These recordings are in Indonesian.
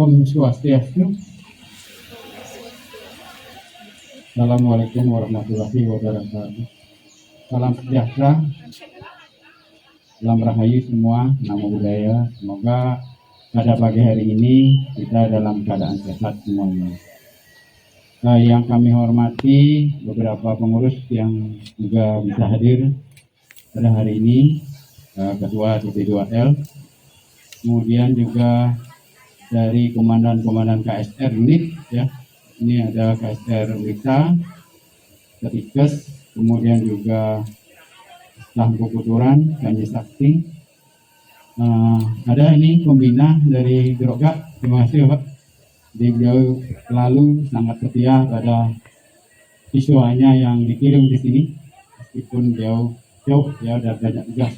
Om Swastiastu. Assalamualaikum warahmatullahi wabarakatuh. Salam sejahtera, salam rahayu semua, namo buddhaya. Semoga pada pagi hari ini kita dalam keadaan sehat semuanya. Yang kami hormati beberapa pengurus yang juga bisa hadir pada hari ini, Ketua TP2L, kemudian juga dari komandan-komandan KSR unit, ya. Ini ada KSR Wita, Ketikes, kemudian juga Staf Kukuturan, Kanji Sakti. Ada ini pembina dari Geroga, terima kasih Pak. Beliau selalu sangat setia pada siswanya yang dikirim di sini, meskipun jauh ya dan banyak tugas.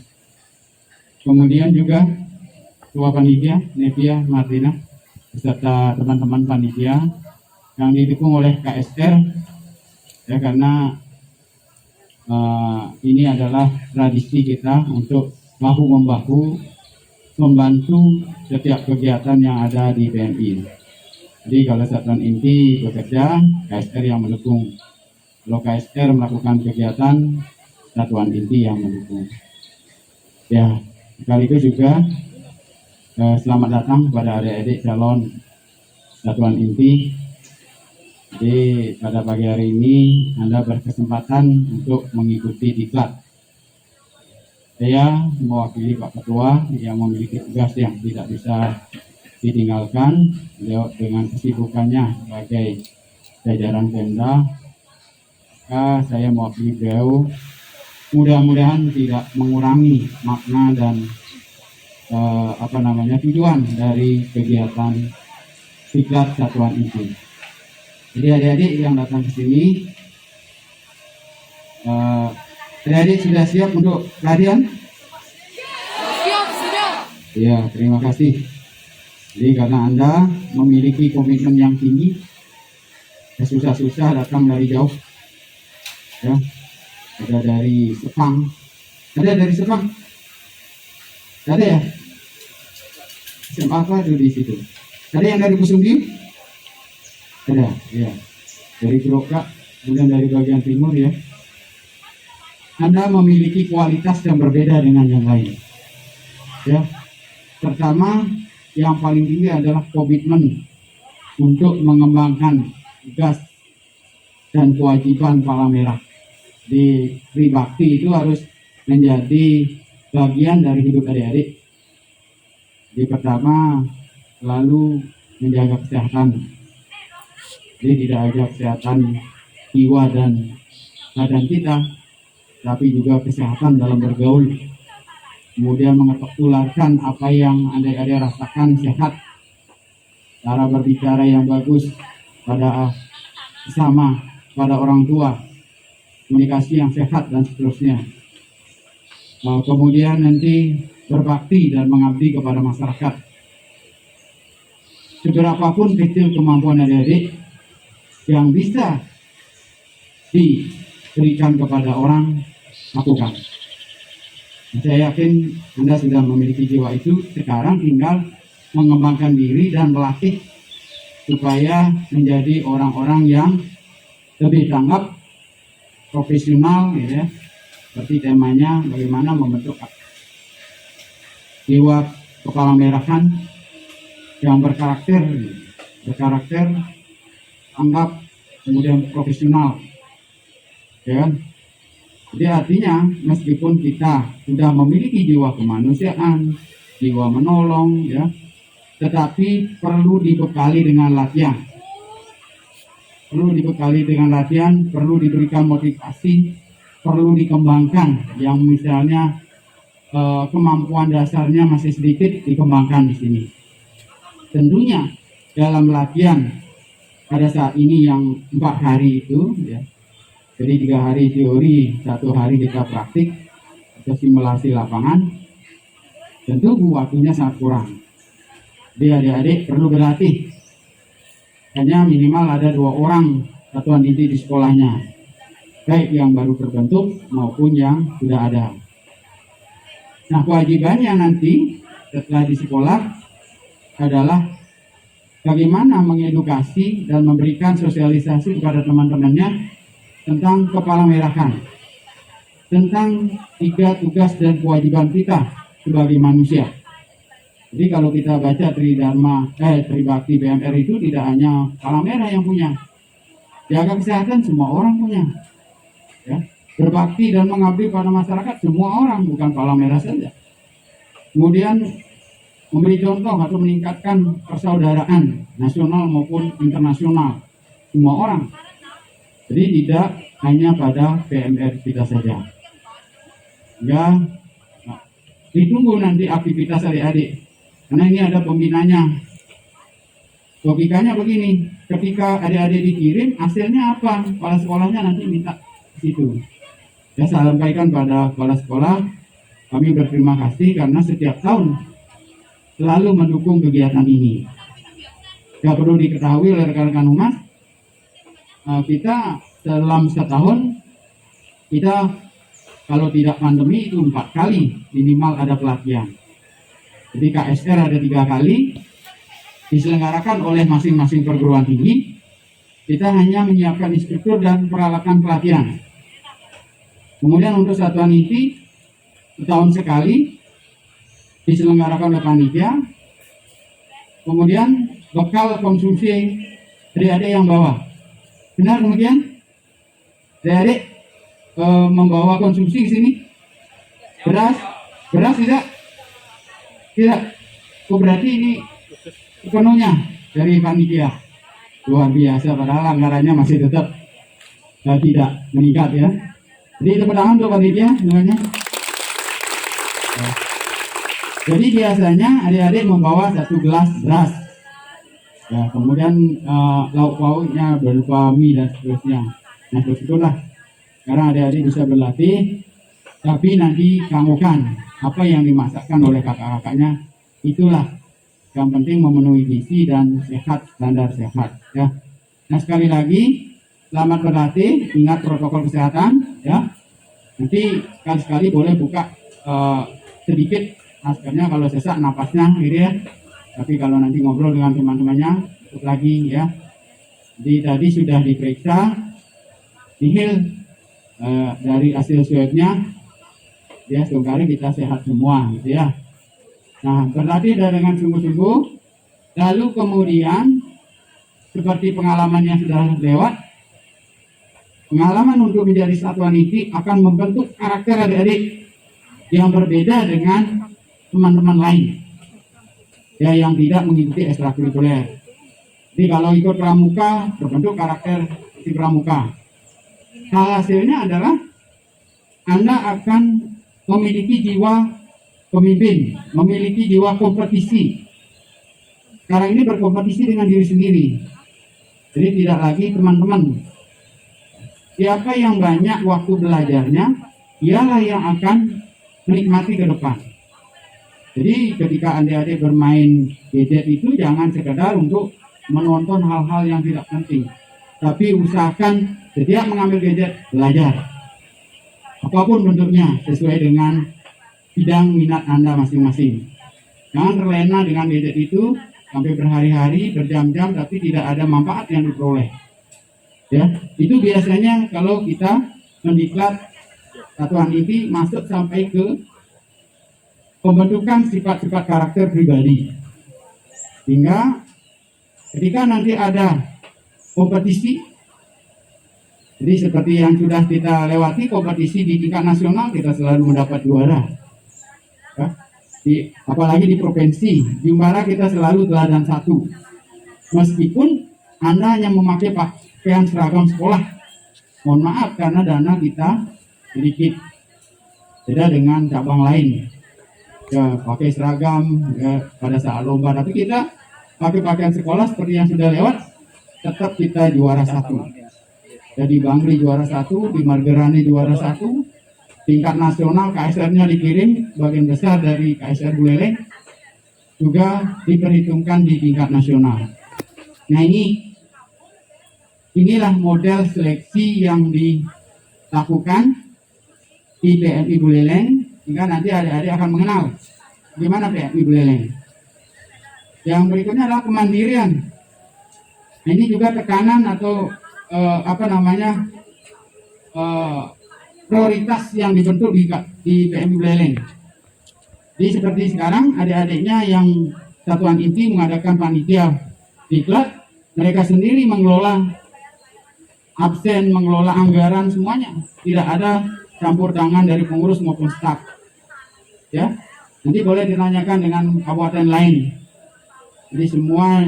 Kemudian juga Ketua Panitia Nevia Martina beserta teman-teman panitia yang didukung oleh KSR, ya, karena ini adalah tradisi kita untuk bahu-membahu membantu setiap kegiatan yang ada di PMI. Jadi kalau satuan inti bekerja, KSR yang mendukung. Kalau KSR melakukan kegiatan, satuan inti yang mendukung. Ya, sekaligus juga selamat datang kepada adik-adik calon satuan inti. Jadi pada pagi hari ini Anda berkesempatan untuk mengikuti diklat. Saya mewakili Pak Ketua yang memiliki tugas yang tidak bisa ditinggalkan. Beliau dengan kesibukannya sebagai jajaran Pemda, maka saya mewakili beliau. Mudah-mudahan tidak mengurangi makna dan tujuan dari kegiatan diklat satuan inti. Jadi adik-adik yang datang ke sini, adik-adik sudah siap untuk pelatihan? Siap, sudah. Ya, terima kasih. Jadi karena Anda memiliki komitmen yang tinggi, susah-susah datang dari jauh, ya, ada dari Sepang, ada dari Sepang, ada ya? SMA apa itu di situ? Ada yang dari Kusumbi? Ada, ya. Dari Geroga, kemudian dari bagian timur, ya. Anda memiliki kualitas yang berbeda dengan yang lain, ya. Pertama, yang paling tinggi adalah komitmen untuk mengembangkan tugas dan kewajiban Palang Merah. Di Tribakti itu harus menjadi bagian dari hidup adik-adik. Jadi pertama, lalu menjaga kesehatan. Jadi tidak hanya kesehatan jiwa dan badan kita, tapi juga kesehatan dalam bergaul. Kemudian mengetularkan apa yang adik-adik rasakan sehat, cara berbicara yang bagus pada sesama, pada orang tua, komunikasi yang sehat dan seterusnya. Kemudian nanti berbakti dan mengabdi kepada masyarakat. Seberapapun kecil kemampuan adik-adik yang bisa diberikan kepada orang, lakukan. Saya yakin Anda sudah memiliki jiwa itu. Sekarang tinggal mengembangkan diri dan melatih supaya menjadi orang-orang yang lebih tanggap, profesional, ya. Seperti temanya, bagaimana membentuk jiwa kepala merahan yang berkarakter, anggap, kemudian profesional, ya kan? Jadi artinya meskipun kita sudah memiliki jiwa kemanusiaan, jiwa menolong, ya, tetapi perlu dibekali dengan latihan. Perlu diberikan motivasi, perlu dikembangkan. Yang misalnya kemampuan dasarnya masih sedikit, dikembangkan di sini. Tentunya dalam latihan pada saat ini yang 4 hari itu, ya, jadi 3 hari teori, 1 hari kita praktik atau simulasi lapangan, tentu waktunya sangat kurang. Jadi adik-adik perlu berlatih. Hanya minimal ada 2 orang satuan inti di sekolahnya, baik yang baru terbentuk maupun yang sudah ada. Nah, kewajibannya nanti setelah di sekolah adalah bagaimana mengedukasi dan memberikan sosialisasi kepada teman-temannya tentang kepala merahan, tentang 3 tugas dan kewajiban kita sebagai manusia. Jadi kalau kita baca Tribakti BMR itu tidak hanya kepala merah yang punya, jaga kesehatan semua orang punya, ya. Berbakti dan mengabdi pada masyarakat semua orang, bukan kepala merah saja. Kemudian memberi contoh atau meningkatkan persaudaraan nasional maupun internasional semua orang. Jadi tidak hanya pada PMR kita saja. Ya, ditunggu nanti aktivitas adik-adik, karena ini ada pembinanya. Logikanya begini, ketika adik-adik dikirim, hasilnya apa? Kepala sekolahnya nanti minta situ. Ya, saya sampaikan pada kepala sekolah, kami berterima kasih karena setiap tahun selalu mendukung kegiatan ini. Ya, perlu diketahui oleh rekan-rekan humas, kita dalam setahun, kita kalau tidak pandemi itu 4 kali minimal ada pelatihan. Jadi KSR ada 3 kali, diselenggarakan oleh masing-masing perguruan tinggi. Kita hanya menyiapkan instruktur dan peralatan pelatihan. Kemudian untuk satuan inti, setahun sekali diselenggarakan oleh panitia. Kemudian bekal konsumsi adik-adik yang bawa. Benar demikian? Adik-adik membawa konsumsi ke sini? Beras? Beras tidak? Tidak. Oh, berarti ini sepenuhnya dari panitia. Luar biasa, padahal anggarannya masih tetap tidak meningkat ya. Jadi tepuk tangan untuk panitia semuanya. Jadi biasanya adik-adik membawa 1 gelas beras. Ya, kemudian lauk pauknya berupa mie dan seterusnya. Nah, begitulah. Sekarang adik-adik bisa berlatih, tapi nanti kamukan apa yang dimasakkan oleh kakak-kakaknya. Itulah yang penting, memenuhi gizi dan sehat, standar sehat. Ya. Nah, sekali lagi selamat berlatih, ingat protokol kesehatan. Ya. Nanti sekali-sekali boleh buka sedikit maskernya kalau sesak napasnya, gitu ya. Tapi kalau nanti ngobrol dengan teman-temannya, ikut lagi ya. Jadi tadi sudah diperiksa, nihil dari hasil swabnya, ya sekarang kita sehat semua, gitu ya. Nah, berlatih dengan sungguh-sungguh, lalu kemudian seperti pengalaman yang sudah lewat, pengalaman untuk menjadi satuan inti akan membentuk karakter adik-adik yang berbeda dengan teman-teman lain, ya, yang tidak mengikuti ekstrakurikuler. Jadi kalau ikut pramuka, terbentuk karakter si pramuka. Hasilnya adalah Anda akan memiliki jiwa pemimpin, memiliki jiwa kompetisi. Sekarang ini berkompetisi dengan diri sendiri. Jadi tidak lagi teman-teman. Siapa yang banyak waktu belajarnya, ialah yang akan menikmati ke depan. Jadi ketika adik-adik bermain gadget itu jangan sekedar untuk menonton hal-hal yang tidak penting, tapi usahakan setiap mengambil gadget belajar, apapun bentuknya sesuai dengan bidang minat Anda masing-masing. Jangan terlena dengan gadget itu sampai berhari-hari, berjam-jam, tapi tidak ada manfaat yang diperoleh. Ya, itu biasanya kalau kita mendiklat satuan inti masuk sampai ke pembentukan sifat-sifat karakter pribadi. Sehingga ketika nanti ada kompetisi, jadi seperti yang sudah kita lewati kompetisi di tingkat nasional, kita selalu mendapat juara. Ya, apalagi di provinsi, Jumbara kita selalu teladan 1. Meskipun Anda hanya memakai pakaian seragam sekolah, mohon maaf karena dana kita sedikit beda dengan cabang lain. Ya, pakai seragam ya, pada saat lomba, tapi kita pakai pakaian sekolah seperti yang sudah lewat, tetap kita juara 1. Jadi Bangli juara 1, di Margerani juara 1, tingkat nasional KSR-nya dikirim, bagian besar dari KSR Buleleng juga diperhitungkan di tingkat nasional. Nah, inilah model seleksi yang dilakukan di PMI Buleleng, sehingga nanti adik-adik akan mengenal bagaimana PMI Buleleng. Yang berikutnya adalah kemandirian. Ini juga tekanan atau prioritas yang dibentuk di PMI Buleleng. Jadi seperti sekarang adik-adiknya yang satuan inti mengadakan panitia diklat, mereka sendiri mengelola absen, mengelola anggaran semuanya, tidak ada campur tangan dari pengurus maupun staf. Ya, nanti boleh ditanyakan dengan kabupaten lain. Jadi semua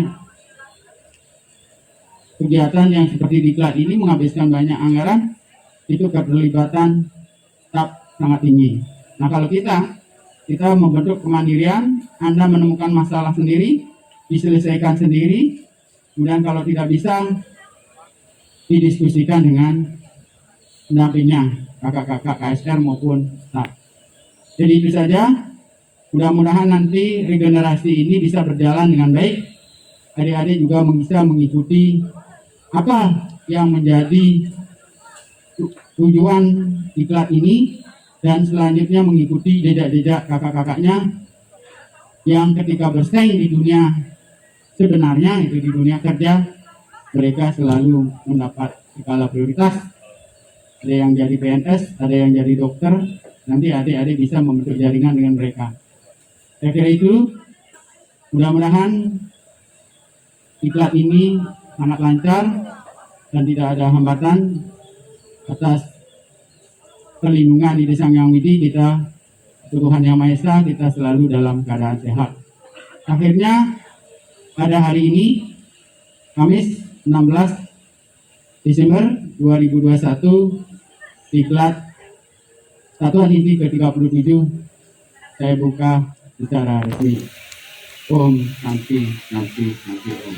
kegiatan yang seperti diklat ini menghabiskan banyak anggaran, itu keterlibatan staf sangat tinggi. Nah kalau kita membentuk kemandirian, Anda menemukan masalah sendiri, diselesaikan sendiri, kemudian kalau tidak bisa, didiskusikan dengan pendampingnya, kakak-kakak KSR maupun staf. Jadi itu saja, mudah-mudahan nanti regenerasi ini bisa berjalan dengan baik, adik-adik juga bisa mengikuti apa yang menjadi tujuan diklat ini, dan selanjutnya mengikuti jejak-jejak kakak-kakaknya yang ketika bersaing di dunia sebenarnya, itu di dunia kerja, mereka selalu mendapat skala prioritas. Ada yang jadi PNS, ada yang jadi dokter, nanti adik-adik bisa membentuk jaringan dengan mereka. Saya kira itu, mudah-mudahan diklat ini sangat lancar dan tidak ada hambatan. Atas perlindungan di Desa Hyang Widi, kita Tuhan Yang Maha Esa, kita selalu dalam keadaan sehat. Akhirnya pada hari ini, Kamis 16 Desember 2021, diklat Satuan Inti ke-37 saya buka secara resmi. Om Santi Om.